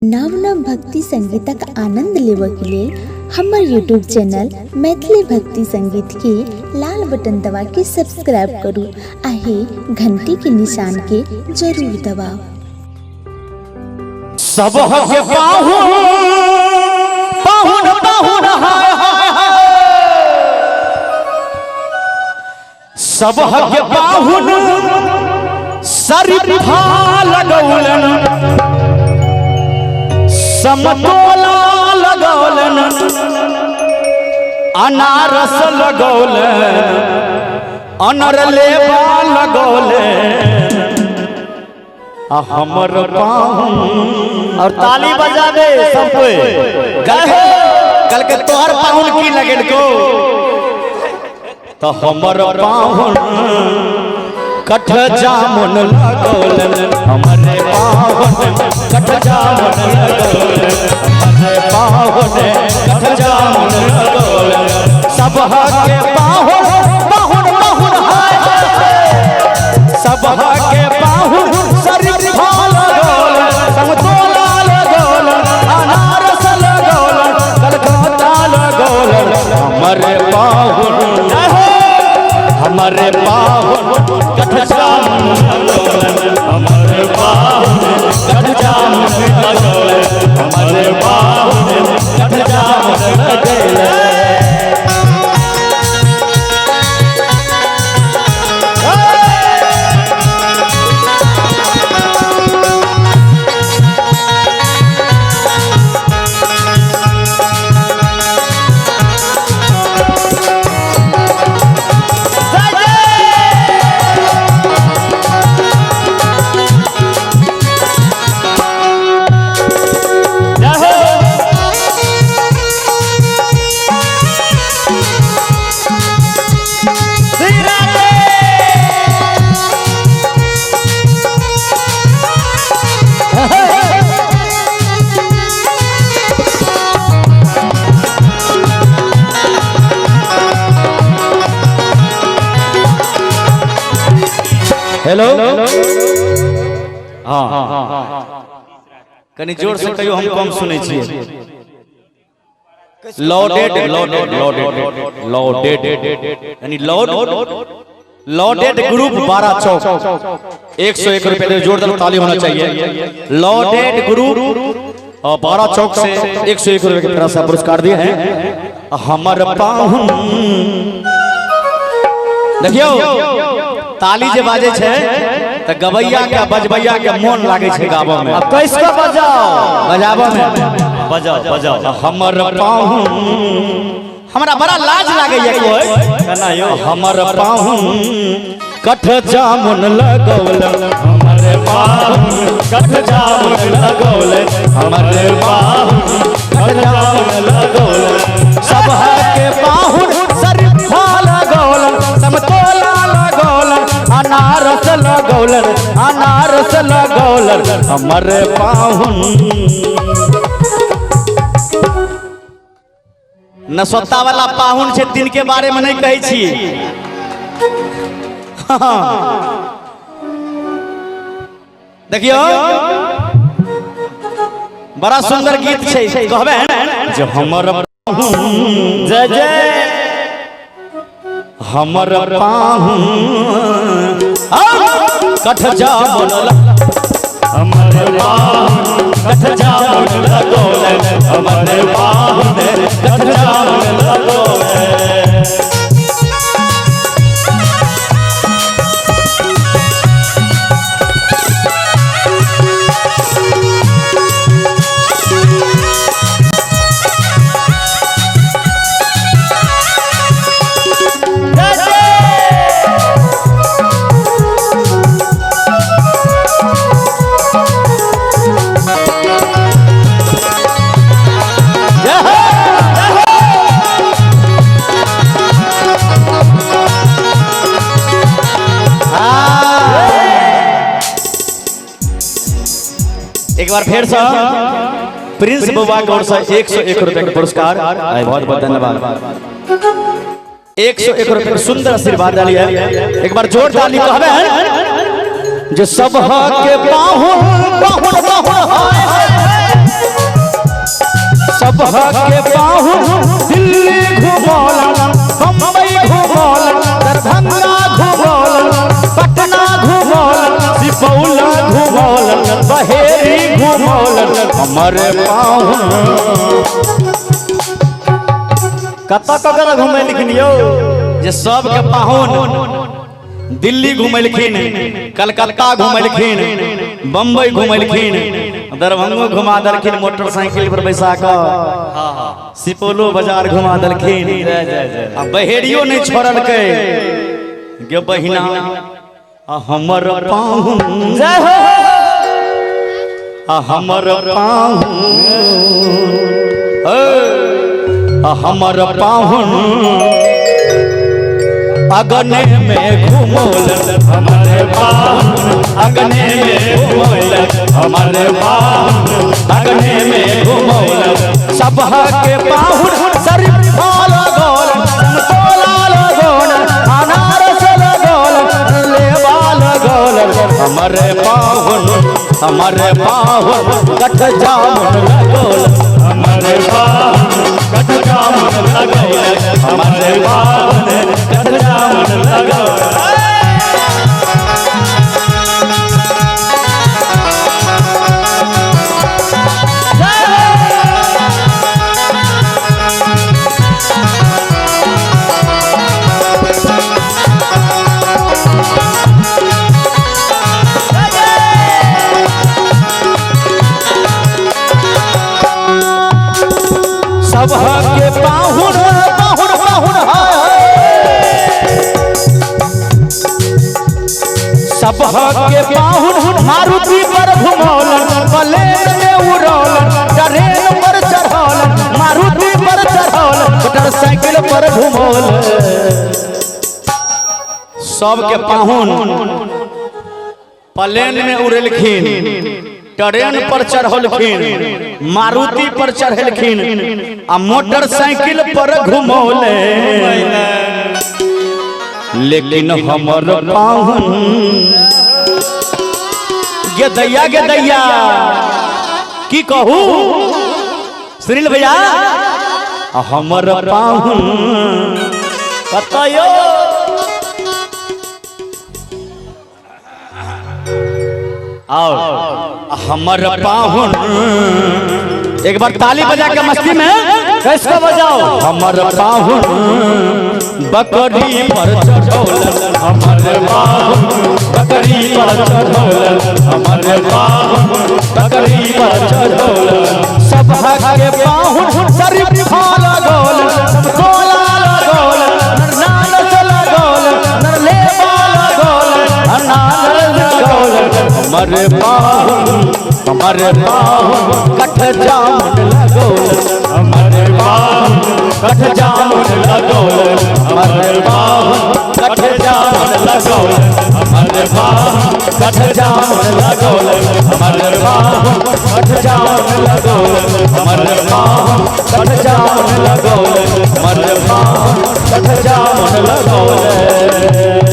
नव नव भक्ति संगीतक आनंद लेबक लेल हमर यूट्यूब चैनल मैथिली भक्ति संगीत के लाल बटन दबा के सब्सक्राइब करू आहे घंटी के निशान के जरूर दबाओ। सब के पाहुन पाहुन पाहुन सब के पाहुन सरिफा लगौलन समतोला लगौलन अनारस लगौलन अनरलेवा लगौलन हमर पाहुन और ताली बजा दे सब कोई कल के तोहर पाहुन की लगेल को तो हमर पाहुन कठ जामुन लगौलन हमरे पाहुन कठ जामुन लगौलन हमरे पाहुन कठ जामुन लगौलन सब के पाहुन पाहुन पाहुन सब के पाहुन सरिफा लगौलन समतोला लगौलन अनारस लगौलन कलकत्ता लगौलन हमरे पाहुन कठ जामुन लगौलन हमरे पाहुन कठ जामुन लगौलन हमरे पाहुन कठ जामुन लगौलन। हेलो हाँ कनी जोर से कहियो हम कम सुनै छियै। लॉडेड लॉडेड लॉडेड लॉडेड यानी लॉडेड ग्रुप 12 चौक 101 रुपए जोरदार ताली होना चाहिए। लॉडेड ग्रुप 12 चौक से 101 रुपए की तरफ से पुरस्कार दिए हैं। हमर पाहुन देखियो ताली जे बाजे छे त गवैया के बजबैया के मन लागे छे गाबो में। अब कैसे बजाओ बजाबो में बजाओ बजाओ हमर पाहुन हमरा बड़ा लाज लागे ये कोई कना यो हमर पाहुन कठ जामुन लगौलन हमर पाहुन कठ जामुन लगौलन हमर पाहुन कठ जामुन लगौलन सब के पाहुन सरिफा लगौलन समतोला लगौलन अनारस लगौलन हमर पाहुन नसोत्ता वाला पाहुन छे दिन के बारे में नहीं कहै छी। देखियो बड़ा सुंदर गीत छे कहबे जो हमर पाहुन जय जय हमर पाहुन कठ जामुन हमर पाहुन कठ जामुन लगौलन हमर पाहुन कठ जामुन लगौलन। एक बार फिर से प्रिंस बुआ की ओर से 101 रुपए का पुरस्कार बहुत बहुत धन्यवाद। 101 रुपए का सुंदर आशीर्वाद डालिए एक बार जोर डाली कहबे जो सब के बाहुन बाहुन बाहुन के पाहुन दिल्ली घुमौलन बम्बई घुमौलन दरभंगा घुमौलन पटना घुमौलन सिपौला घुमौलन बहेरी घुमौलन हमारे पाहुन कतऽ घूमे लिखिन यौ जे सबके पाहुन दिल्ली घुमलखिन कलकत्ता घुमलखिन बम्बई घुमलखिन दरभंगो घुमा दलखिन मोटरसाइकिल पर बैसा कर सिपौलो बाजार घुमा दलखिन आ बहेरियो नहीं छोड़लकै गे बहिना हमर पाहुन जय हो हमर पाहुन हमर पाहुन अगने में घुमौलन हमारे पाहुन अगने में घुमौलन हमारे पाहुन अगने में घुमौलन सबह के पाहुन शरीफा लगौलन संतोला लगौलन अनारस लगौलन लेवा लगौलन हमारे पाहुन कठ जामुन लगौलन हमारे पाहुन कठ जामुन लगौलन हमारे पाहुन कठ जामुन लगौलन सब के पाहुन पाहुन पाहुन सब के पाहुन मारुति पर घुमौलन प्लेन में उड़ौलन ट्रेन पर चढ़ौलन मारुति पर चढ़ौलन मोटरसाइकिल पर घुमौलन सब के पाहुन प्लेन में उड़लखिन ट्रेन पर चढ़लखिन मारुति पर चढ़लखिन आ मोटरसाइकिल पर घुमौले लेकिन हमर पाहुन गे दैया की कहू सुनील भैया हमर पाहुन कतयो आओ हमर पाहुन एक बार ताली बजा के मस्ती में कैसे बजाओ हमर पाहुन बकरी पर चढ़ौलन हमर पाहुन बकरी पर चढ़ौलन हमर पाहुन बकरी पर चढ़ौलन सब के पाहुन शरीफा लगौलन संतोला लगौलन नानक लगौलन लेवा लगौलन अनार लगौलन हमारे पाहुन कठ जामुन लगौलन हमारे पाहुन कठ जामुन लगौलन हमारे पाहुन कठ जामुन लगौलन हमारे पाहुन कठ जामुन लगौलन हमारे पाहुन कठ जामुन लगौलन हमारे पाहुन कठ जामुन लगौलन हमारे पाहुन कठ जामुन लगौलन